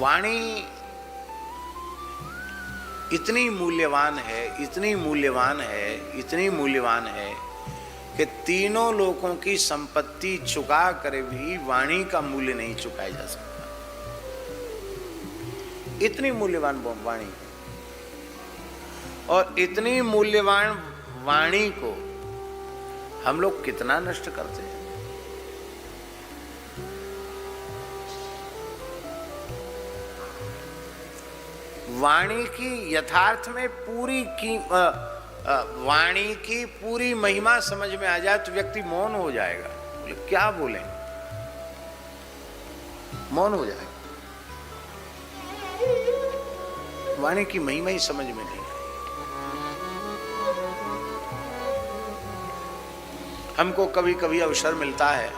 वाणी इतनी मूल्यवान है, इतनी मूल्यवान है, इतनी मूल्यवान है कि तीनों लोगों की संपत्ति चुका कर भी वाणी का मूल्य नहीं चुकाया जा सकता। इतनी मूल्यवान वाणी है, और इतनी मूल्यवान वाणी को हम लोग कितना नष्ट करते हैं। वाणी की यथार्थ में वाणी की पूरी महिमा समझ में आ जाए तो व्यक्ति मौन हो जाएगा। बोले क्या बोलें, मौन हो जाएगा। वाणी की महिमा ही समझ में नहीं आई। हमको कभी कभी अवसर मिलता है,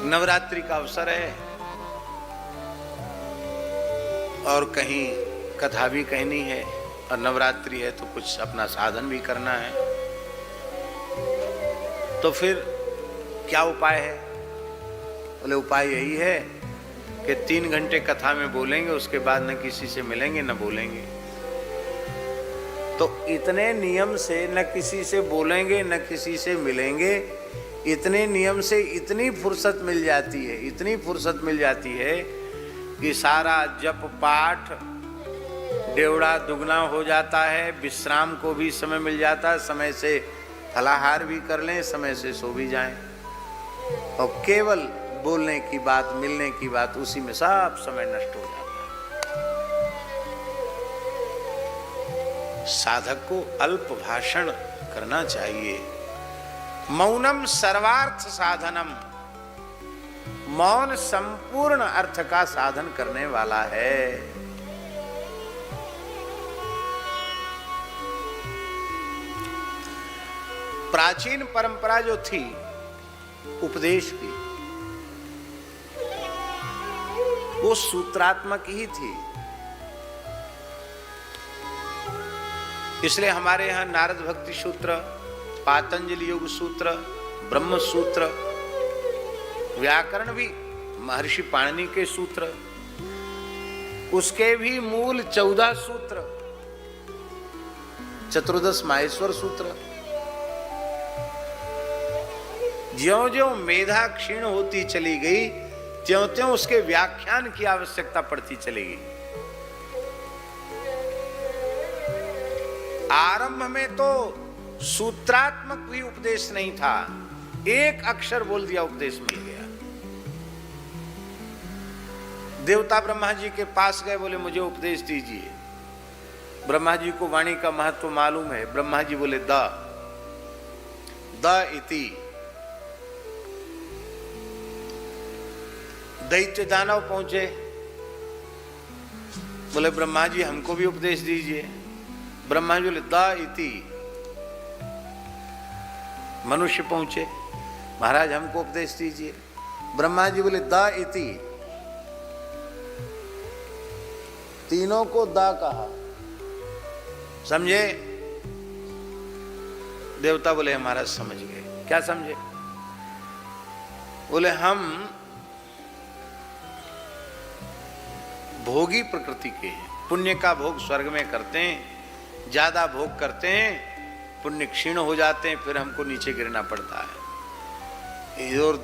नवरात्रि का अवसर है और कहीं कथा भी कहनी है, और नवरात्रि है तो कुछ अपना साधन भी करना है, तो फिर क्या उपाय है? बोले उपाय यही है कि 3 घंटे कथा में बोलेंगे, उसके बाद न किसी से मिलेंगे न बोलेंगे। तो इतने नियम से न किसी से बोलेंगे न किसी से मिलेंगे, इतने नियम से इतनी फुर्सत मिल जाती है, इतनी फुर्सत मिल जाती है कि सारा जप पाठ डेवड़ा दुगना हो जाता है, विश्राम को भी समय मिल जाता है, समय से फलाहार भी कर लें, समय से सो भी जाएं, और केवल बोलने की बात, मिलने की बात, उसी में सब समय नष्ट हो जाता है। साधक को अल्प भाषण करना चाहिए। मौनम सर्वार्थ साधनम, मौन संपूर्ण अर्थ का साधन करने वाला है। प्राचीन परंपरा जो थी उपदेश की, वो सूत्रात्मक ही थी। इसलिए हमारे यहां नारद भक्ति सूत्र, पातंजलि योग सूत्र, ब्रह्म सूत्र, व्याकरण भी महर्षि पाणिनि के सूत्र, उसके भी मूल 14 सूत्र, चतुर्दश माहेश्वर सूत्र। ज्यों-ज्यों मेधा क्षीण होती चली गई, त्यों-त्यों उसके व्याख्यान की आवश्यकता पड़ती चली गई। आरंभ में तो सूत्रात्मक भी उपदेश नहीं था, एक अक्षर बोल दिया उपदेश मिल गया। देवता ब्रह्मा जी के पास गए, बोले मुझे उपदेश दीजिए। ब्रह्मा जी को वाणी का महत्व मालूम है। ब्रह्मा जी बोले द इति। दैत्य दानव पहुंचे, बोले ब्रह्मा जी हमको भी उपदेश दीजिए। ब्रह्मा जी बोले द इति। मनुष्य पहुंचे, महाराज हमको उपदेश दीजिए। ब्रह्मा जी बोले द इति। तीनों को द कहा, समझे? देवता बोले हमारा समझ गए। क्या समझे? बोले हम भोगी प्रकृति के हैं, पुण्य का भोग स्वर्ग में करते हैं, ज्यादा भोग करते हैं, पुण्य क्षीण हो जाते हैं, फिर हमको नीचे गिरना पड़ता है और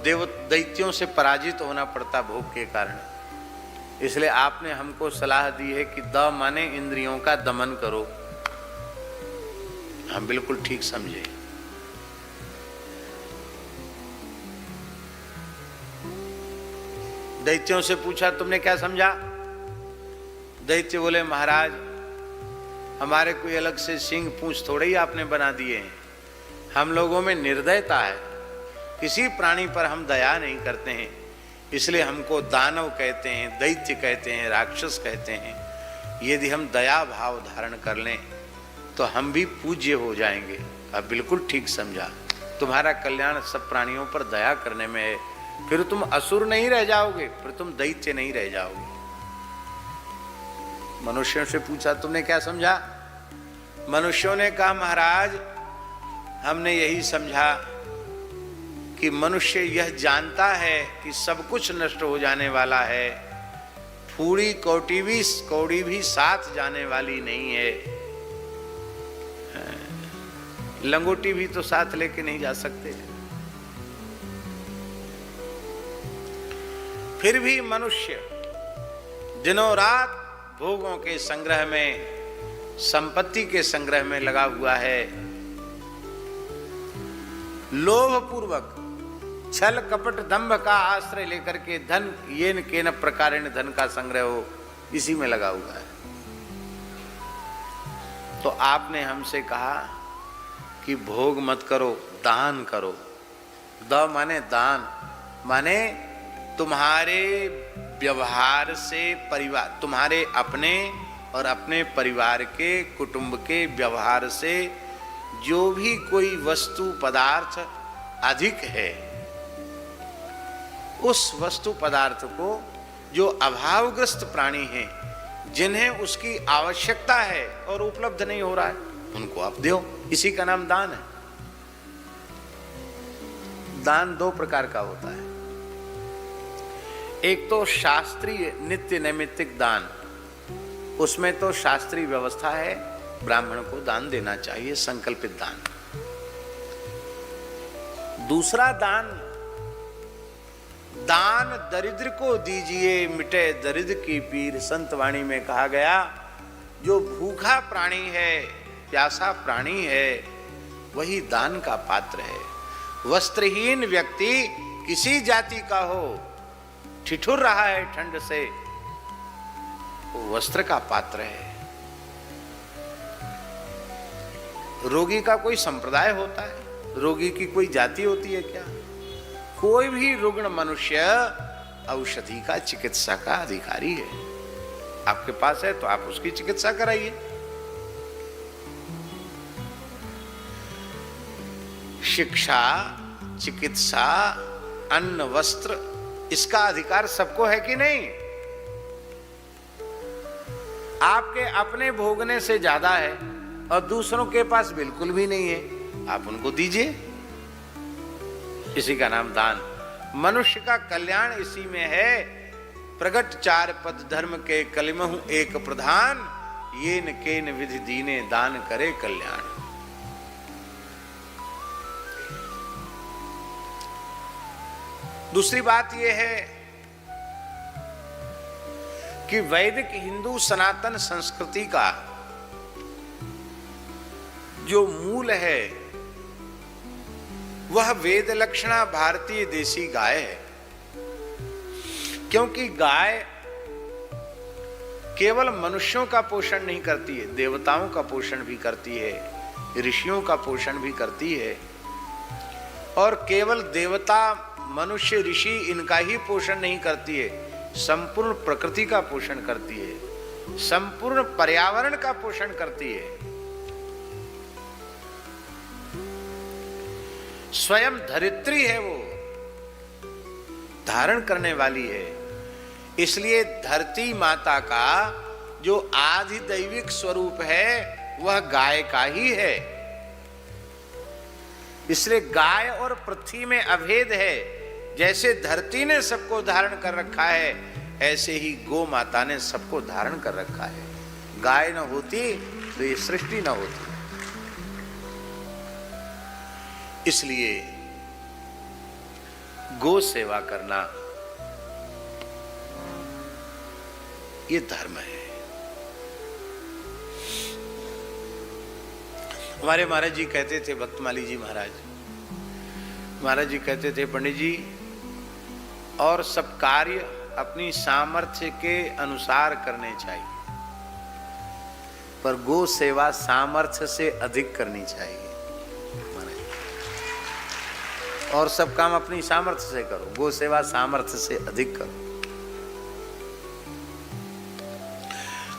दैत्यों से पराजित होना पड़ता भोग के कारण। इसलिए आपने हमको सलाह दी है कि द माने इंद्रियों का दमन करो। हम बिल्कुल ठीक समझे। दैत्यों से पूछा तुमने क्या समझा? दैत्य बोले महाराज हमारे कोई अलग से सिंह पूंछ थोड़े ही आपने बना दिए हैं, हम लोगों में निर्दयता है, किसी प्राणी पर हम दया नहीं करते हैं, इसलिए हमको दानव कहते हैं, दैत्य कहते हैं, राक्षस कहते हैं। यदि हम दया भाव धारण कर लें तो हम भी पूज्य हो जाएंगे। अब बिल्कुल ठीक समझा, तुम्हारा कल्याण सब प्राणियों पर दया करने में है, फिर तुम असुर नहीं रह जाओगे, फिर तुम दैत्य नहीं रह जाओगे। मनुष्यों से पूछा तुमने क्या समझा? मनुष्यों ने कहा महाराज हमने यही समझा कि मनुष्य यह जानता है कि सब कुछ नष्ट हो जाने वाला है, पूरी कौड़ी भी साथ जाने वाली नहीं है, लंगोटी भी तो साथ लेके नहीं जा सकते। फिर भी मनुष्य दिनों रात भोगों के संग्रह में, संपत्ति के संग्रह में लगा हुआ है। लोभ पूर्वक छल कपट दंभ का आश्रय लेकर के धन येन केन प्रकारेण धन का संग्रह हो, इसी में लगा हुआ है। तो आपने हमसे कहा कि भोग मत करो, दान करो। द माने दान, माने तुम्हारे व्यवहार से परिवार, तुम्हारे अपने और अपने परिवार के, कुटुंब के व्यवहार से जो भी कोई वस्तु पदार्थ अधिक है, उस वस्तु पदार्थ को जो अभावग्रस्त प्राणी हैं, जिन्हें उसकी आवश्यकता है और उपलब्ध नहीं हो रहा है, उनको आप दो। इसी का नाम दान है। दान दो प्रकार का होता है। एक तो शास्त्रीय नित्य नैमित्तिक दान, उसमें तो शास्त्रीय व्यवस्था है, ब्राह्मण को दान देना चाहिए, संकल्पित दान। दूसरा दान, दान दरिद्र को दीजिए मिटे दरिद्र की पीर। संत वाणी में कहा गया, जो भूखा प्राणी है, प्यासा प्राणी है, वही दान का पात्र है। वस्त्रहीन व्यक्ति किसी जाति का हो, ठिठुर रहा है ठंड से, वो वस्त्र का पात्र है। रोगी का कोई संप्रदाय होता है? रोगी की कोई जाति होती है क्या? कोई भी रुग्ण मनुष्य औषधि का, चिकित्सा का अधिकारी है। आपके पास है तो आप उसकी चिकित्सा कराइए। शिक्षा, चिकित्सा, अन्न, वस्त्र, इसका अधिकार सबको है कि नहीं? आपके अपने भोगने से ज्यादा है और दूसरों के पास बिल्कुल भी नहीं है, आप उनको दीजिए। इसी का नाम दान। मनुष्य का कल्याण इसी में है। प्रगट चार पद धर्म के कलिमहु एक प्रधान, ये न केन विधि दीने दान करे कल्याण। दूसरी बात यह है कि वैदिक हिंदू सनातन संस्कृति का जो मूल है वह वेद लक्षणा भारतीय देसी गाय है। क्योंकि गाय केवल मनुष्यों का पोषण नहीं करती है, देवताओं का पोषण भी करती है, ऋषियों का पोषण भी करती है। और केवल देवता, मनुष्य, ऋषि इनका ही पोषण नहीं करती है, संपूर्ण प्रकृति का पोषण करती है, संपूर्ण पर्यावरण का पोषण करती है। स्वयं धरित्री है, वो धारण करने वाली है। इसलिए धरती माता का जो आधिदैविक स्वरूप है वह गाय का ही है। इसलिए गाय और पृथ्वी में अभेद है। जैसे धरती ने सबको धारण कर रखा है, ऐसे ही गो माता ने सबको धारण कर रखा है। गाय न होती तो ये सृष्टि न होती। इसलिए गो सेवा करना ये धर्म है। हमारे महाराज जी कहते थे, भक्तमाली जी महाराज जी कहते थे, पंडित जी, और सब कार्य अपनी सामर्थ्य के अनुसार करने चाहिए, पर गो सेवा सामर्थ्य से अधिक करनी चाहिए। और सब काम अपनी सामर्थ्य से करो, गो सेवा सामर्थ्य से अधिक करो।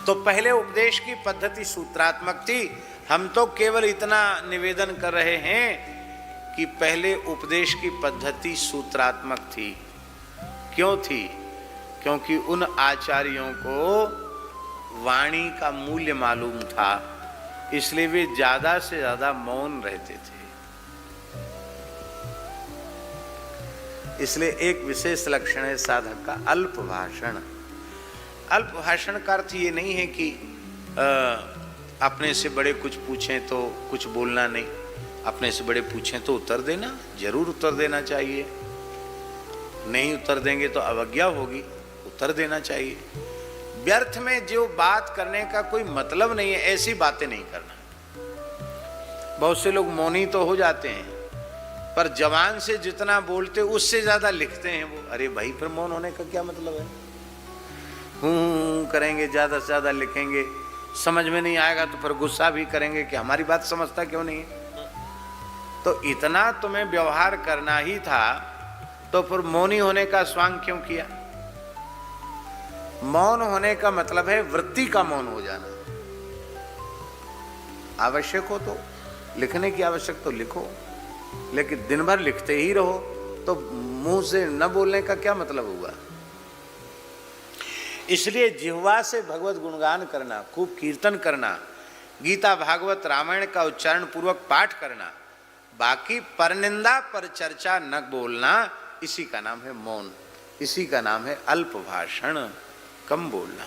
तो पहले उपदेश की पद्धति सूत्रात्मक थी। हम तो केवल इतना निवेदन कर रहे हैं कि पहले उपदेश की पद्धति सूत्रात्मक थी। क्यों थी? क्योंकि उन आचार्यों को वाणी का मूल्य मालूम था, इसलिए वे ज्यादा से ज्यादा मौन रहते थे। इसलिए एक विशेष लक्षण है साधक का अल्प भाषण। अल्प भाषण का अर्थ ये नहीं है कि अपने से बड़े कुछ पूछें तो कुछ बोलना नहीं, अपने से बड़े पूछें तो उत्तर देना, जरूर उत्तर देना चाहिए। नहीं उत्तर देंगे तो अवज्ञा होगी, उत्तर देना चाहिए। व्यर्थ में जो बात करने का कोई मतलब नहीं है, ऐसी बातें नहीं करना। बहुत से लोग मौनी तो हो जाते हैं, पर जवान से जितना बोलते उससे ज्यादा लिखते हैं वो। अरे भाई, फिर मौन होने का क्या मतलब है? हूं करेंगे, ज्यादा से ज्यादा लिखेंगे, समझ में नहीं आएगा तो फिर गुस्सा भी करेंगे कि हमारी बात समझता क्यों नहीं है। तो इतना तुम्हें व्यवहार करना ही था तो फिर मौनी होने का स्वांग क्यों किया? मौन होने का मतलब है वृत्ति का मौन हो जाना। आवश्यक हो तो लिखने की आवश्यक तो लिखो, लेकिन दिन भर लिखते ही रहो तो मुंह से न बोलने का क्या मतलब हुआ? इसलिए जिह्वा से भगवत गुणगान करना, खूब कीर्तन करना, गीता भागवत रामायण का उच्चारण पूर्वक पाठ करना, बाकी परनिंदा पर चर्चा न बोलना, इसी का नाम है मौन, इसी का नाम है अल्प भाषण, कम बोलना।